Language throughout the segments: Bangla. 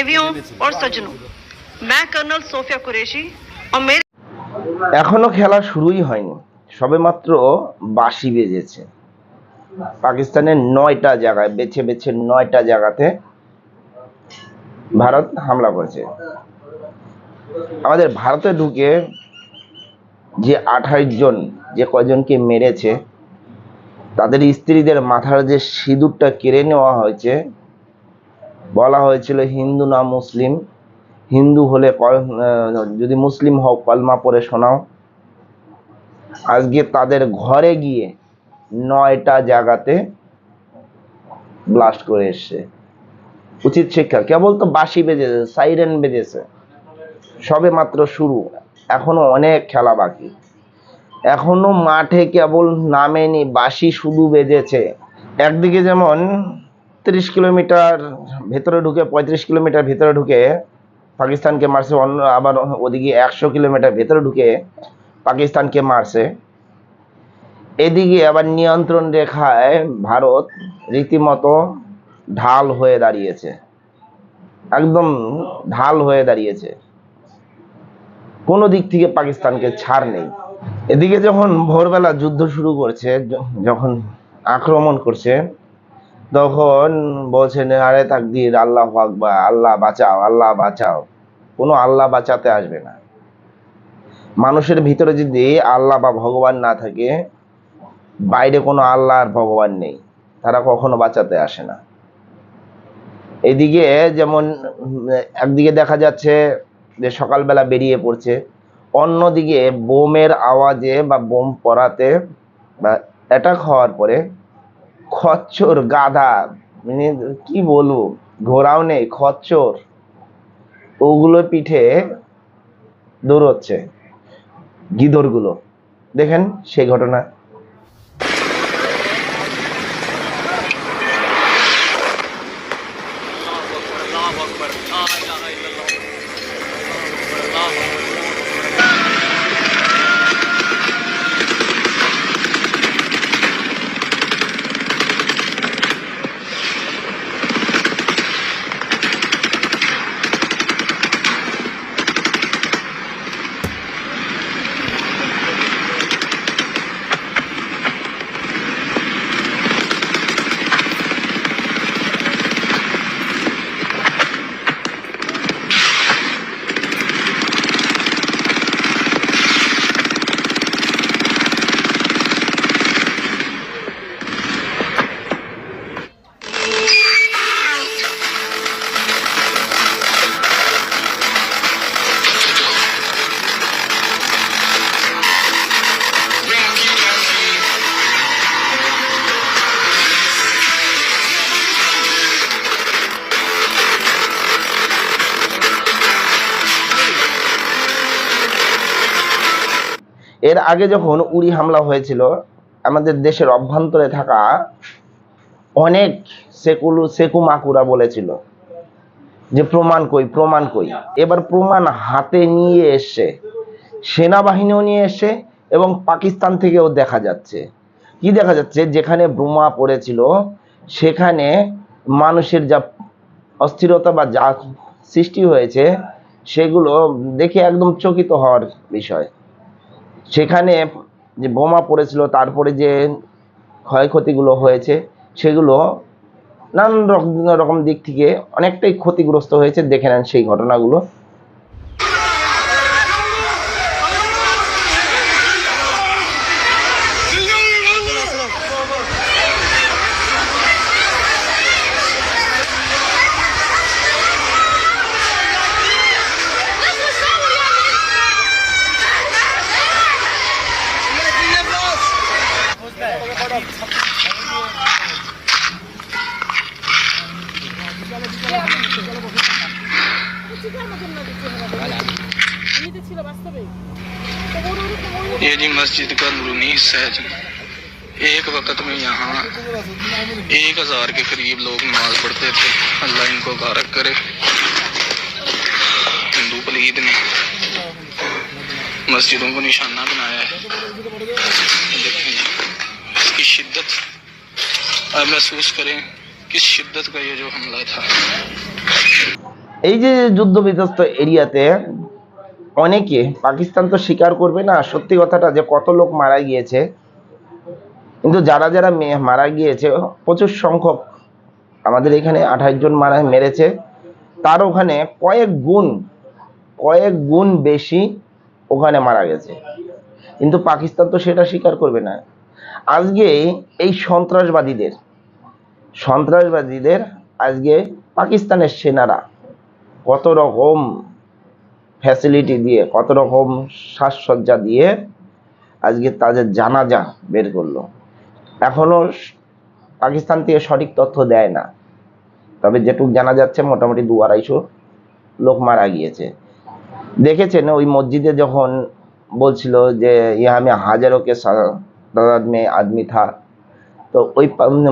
देवियों और सज्जनों, मैं कर्नल सोफिया कुरैशी और मेरे এখনো খেলা শুরুই হয়নি, সবেমাত্র বাঁশি বেজেছে। পাকিস্তানের 9টা জায়গায় বেছে বেছে 9টা জায়গাতে ভারত হামলা করেছে। আমাদের ভারতে ঢুকে যে 28 জন যে কয়জনকে মেরেছে, তাদের স্ত্রীদের মাথার যে সিঁদুরটা কেড়ে নেওয়া হয়েছে, বলা হয়েছিল হিন্দু না মুসলিম, হিন্দু হলে যদি মুসলিম হও কলমা পড়ে শোনাও। আজকে তাদের ঘরে গিয়ে 9টা জায়গাতে ব্লাস্ট করে এসছে। উচিত শিক্ষা। কেবল তো বাঁশি বেজেছে, সাইরেন বেজেছে, সবে মাত্র শুরু, এখনো অনেক খেলা বাকি, এখনো মাঠে কেবল নামেনি, বাঁশি শুধু বেজেছে। একদিকে যেমন 30 কিলোমিটার ভেতরে ঢুকে 35 কিলোমিটার ভেতরে ঢুকে পাকিস্তানকে মারছে, অন্য আবার ওদিকে 100 কিলোমিটার ভেতরে ঢুকে পাকিস্তানকে মারছে। এদিকে আবার নিয়ন্ত্রণ রেখায় ভারত রীতিমতো ঢাল হয়ে দাঁড়িয়েছে, একদম ঢাল হয়ে দাঁড়িয়েছে, কোনো দিক থেকে পাকিস্তানকে ছাড় নেই। এদিকে যখন ভোরবেলা যুদ্ধ শুরু করছে, যখন আক্রমণ করছে, তখন বলছেন আরে তাকদীর, আল্লাহু আকবার, আল্লাহ বাঁচাও, আল্লাহ বাঁচাও। কোনো আল্লাহ বাঁচাতে আসবে না। মানুষের ভিতরে যদি আল্লাহ বা ভগবান না থাকে, বাইরে কোনো আল্লাহ আর ভগবান নেই, তারা কখনো বাঁচাতে আসে না। এদিকে যেমন একদিকে দেখা যাচ্ছে যে সকালবেলা বেরিয়ে পড়ছে, অন্যদিকে বোমের আওয়াজে বা বোম পড়াতে বা অ্যাটাক হওয়ার পরে খচ্চর, গাধা, মানে কি বলবো, ঘোড়াও নেই, খচ্চর, ওগুলো পিঠে দৌড়চ্ছে গিদরগুলো। দেখেন সেই ঘটনা। এর আগে যখন উড়ি হামলা হয়েছিল, আমাদের দেশের অভ্যন্তরে থাকা অনেক সেকু মাকুরা বলেছিল যে প্রমাণ কই, প্রমাণ কই। এবার প্রমাণ হাতে নিয়ে এসছে, সেনাবাহিনীও নিয়ে এসছে এবং পাকিস্তান থেকেও দেখা যাচ্ছে। কি দেখা যাচ্ছে? যেখানে বোমা পড়েছিল সেখানে মানুষের যা অস্থিরতা বা যা সৃষ্টি হয়েছে, সেগুলো দেখে একদম চকিত হওয়ার বিষয়। সেখানে যে বোমা পড়েছিল, তারপরে যে ক্ষয়ক্ষতিগুলো হয়েছে, সেগুলো নানান রকম দিক থেকে অনেকটাই ক্ষতিগ্রস্ত হয়েছে। দেখে নেন সেই ঘটনাগুলো। ये जी मस्जिद का अंदरूनी हिस्सा है जी। एक वक्त में यहाँ 1000 के करीब लोग नमाज पढ़ते थे। अल्लाह इनको बारक करे। हिंदू पलीद ने मस्जिदों को निशाना बनाया है। देखें इसकी शिद्दत, अब महसूस करें किस शिद्दत का ये जो हमला था। এই যে যুদ্ধ বিধ্বস্ত এরিয়াতে অনেকে, পাকিস্তান তো স্বীকার করবে না সত্যি কথাটা যে কত লোক মারা গিয়েছে, কিন্তু যারা যারা মারা গিয়েছে প্রচুর সংখ্যক, আমাদের এখানে 28 জন মেরেছে, তার ওখানে কয়েক গুণ বেশি ওখানে মারা গেছে, কিন্তু পাকিস্তান তো সেটা স্বীকার করবে না। আজকে এই সন্ত্রাসবাদীদের আজকে পাকিস্তানের সেনারা কত রকম ফ্যাসিলিটি দিয়ে, কত রকম সাজসজ্জা দিয়ে আজকে তাদের জানাজা বের করলো। এখনো পাকিস্তান থেকে সঠিক তথ্য দেয় না, তবে যেটুক জানা যাচ্ছে মোটামুটি 200-250 লোক মারা গিয়েছে। দেখেছেন ওই মসজিদে যখন বলছিল যে ইহা মে হাজারো কে তাদাদ মে আদমি থা, তো ওই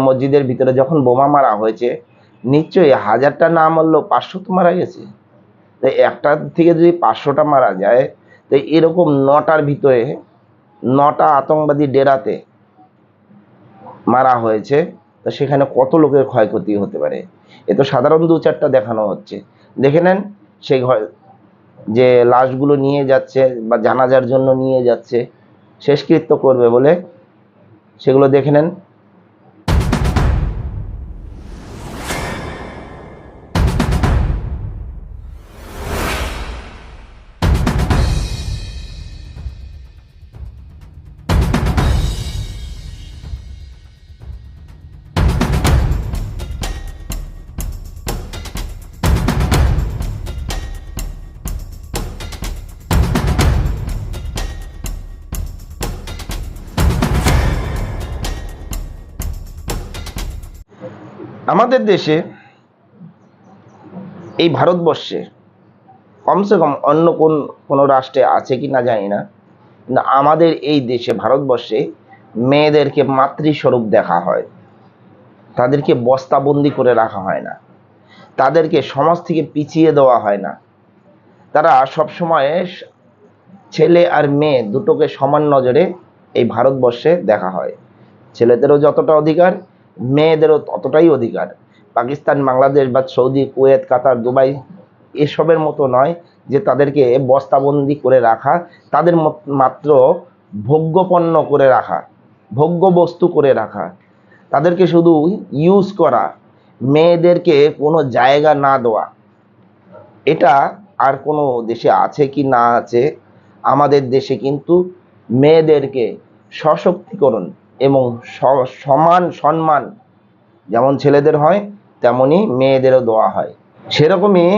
মসজিদের ভিতরে যখন বোমা মারা হয়েছে নিশ্চয়ই 1000টা না মরলেও 500 তো মারা গেছে। তো একটা থেকে যদি 500টা মারা যায়, তো এরকম 9টার ভিতরে 9টা আতঙ্কবাদী ডেরাতে মারা হয়েছে, তো সেখানে কত লোকের ক্ষয়ক্ষতি হতে পারে। এ তো সাধারণ 2-4টা দেখানো হচ্ছে। দেখে নেন সেই যে লাশগুলো নিয়ে যাচ্ছে বা জানাজার জন্য নিয়ে যাচ্ছে, শেষকৃত্য করবে বলে, সেগুলো দেখে নেন। আমাদের দেশে, এই ভারতবর্ষে কমসে কম অন্য কোনো রাষ্ট্রে আছে কি না জানি না, কিন্তু আমাদের এই দেশে ভারতবর্ষে মেয়েদেরকে মাতৃস্বরূপ দেখা হয়, তাদেরকে বস্তাবন্দি করে রাখা হয় না, তাদেরকে সমাজ থেকে পিছিয়ে দেওয়া হয় না। তারা সবসময় ছেলে আর মেয়ে দুটোকে সমান নজরে এই ভারতবর্ষে দেখা হয়। ছেলেদেরও যতটা অধিকার, মেয়েদেরও ততটাই অধিকার। পাকিস্তান, বাংলাদেশ বা সৌদি, কুয়েত, কাতার, দুবাই এসবের মতো নয় যে তাদেরকে বস্তাবন্দি করে রাখা, তাদের মাত্র ভোগ্যপণ্য করে রাখা, ভোগ্য বস্তু করে রাখা, তাদেরকে শুধু ইউজ করা, মেয়েদেরকে কোনো জায়গা না দেওয়া। এটা আর কোনো দেশে আছে কি না আছে, আমাদের দেশে কিন্তু মেয়েদেরকে সশক্তিকরণ এবং সমান সম্মান যেমন ছেলেদের হয় তেমনি মেয়েদেরও দেওয়া হয়। সেরকমই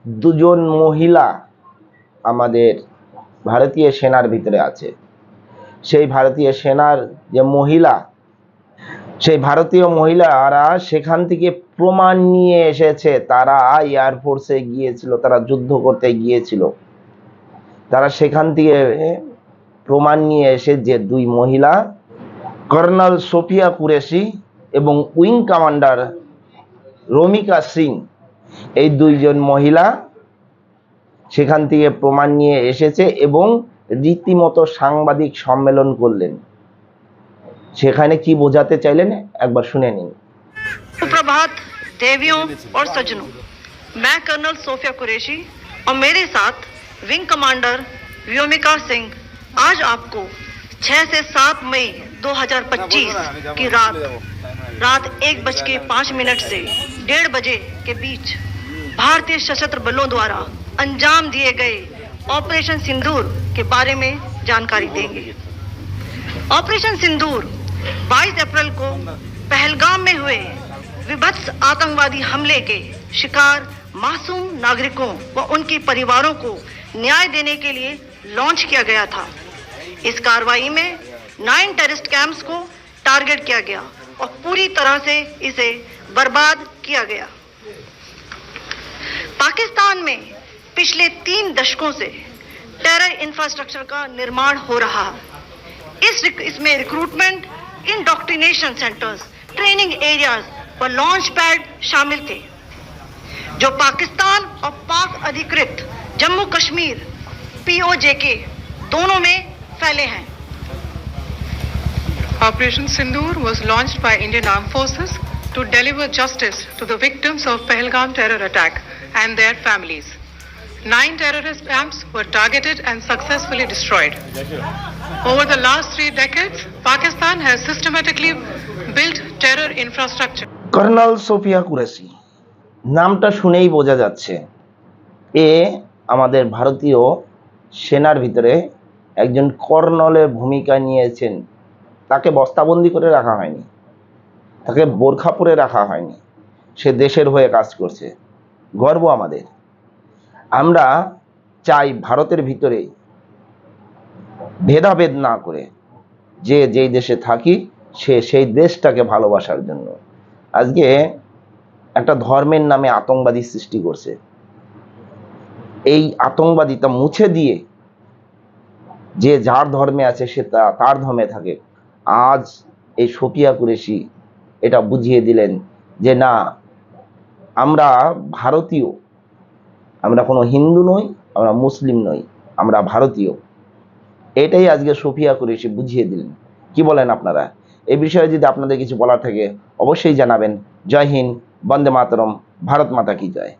2 জন মহিলা আমাদের ভারতীয় সেনার ভিতরে আছে। সেই ভারতীয় সেনার যে মহিলা, সেই ভারতীয় মহিলারা সেখান থেকে প্রমাণ নিয়ে এসেছে। তারা এয়ারফোর্সে গিয়েছিল, তারা যুদ্ধ করতে গিয়েছিল, তারা সেখান থেকে প্রমাণ নিয়ে এসে যে 2 মহিলা, কর্নেল সোফিয়া কুরেশি এবং উইং কমান্ডার রমিকা সিং, এই 2 জন মহিলা সেখান থেকে প্রমাণ নিয়ে এসেছে এবং রীতিমতো সাংবাদিক সম্মেলন করলেন। সেখানে কি বোঝাতে চাইলেন একবার শুনে নিন। सुप्रभात देवियों और सज्जनों, मैं कर्नल सोफिया कुरैशी और मेरे साथ विंग कमांडर व्योमिका सिंह आज आपको 6 से 7 मई 2025 की रात 1:05 से 1:30 बजे के बीच भारतीय सशस्त्र बलों द्वारा अंजाम दिए गए ऑपरेशन सिंदूर के बारे में जानकारी देंगे। ऑपरेशन सिंदूर 22 अप्रैल को पहलगाम में हुए विभत्स आतंकवादी हमले के शिकार मासूम नागरिकों व उनके परिवारों को न्याय देने के लिए लॉन्च किया गया था। इस कार्रवाई में 9 टेररिस्ट कैंप्स को टारगेट किया गया और पूरी तरह से इसे बर्बाद किया गया। पाकिस्तान में पिछले 3 दशकों से टेरर इंफ्रास्ट्रक्चर का निर्माण हो रहा है। इसमें recruitment, indoctrination centres, training areas व लॉन्च पैड शामिल थे, जो पाकिस्तान और पाक अधिकृत जम्मू कश्मीर POJK दोनों में फैले हैं। Operation Sindoor was launched by Indian Armed Forces to deliver justice to the victims of Pahalgam terror attack and their families. 9 terrorist camps were targeted and successfully destroyed. Over the last 3 decades, Pakistan has systematically built terror infrastructure. Colonel Sofiya Qureshi নামটা শুনেই বোঝা যাচ্ছে এ আমাদের ভারতীয় সেনার ভিতরে একজন কর্নেলের ভূমিকা নিয়েছেন। তাকে বস্তাবন্দি করে রাখা হয়নি, তাকে বোরখা পরে রাখা হয়নি, সে দেশের হয়ে কাজ করছে। গর্ব আমাদের। আমরা চাই ভারতের ভিতরে ভেদাভেদ না করে যে যেই দেশে থাকি সে সেই দেশটাকে ভালোবাসার জন্য। আজকে একটা ধর্মের নামে আতঙ্কবাদী সৃষ্টি করছে, এই আতঙ্কবাদিতা মুছে দিয়ে যে যার ধর্মে আছে সে তার ধর্মে থাকে। আজ এই সোফিয়া কুরেশি এটা বুঝিয়ে দিলেন যে না, আমরা ভারতীয়, আমরা কোনো হিন্দু নই, আমরা মুসলিম নই, আমরা ভারতীয়। এটাই আজকে সোফিয়া কুরেশি বুঝিয়ে দিলেন। কি বলেন আপনারা? এই বিষয়ে যদি আপনাদের কিছু বলার থাকে অবশ্যই জানাবেন। জয় হিন্দ, বন্দে মাতরম, ভারত মাতা কি জয়।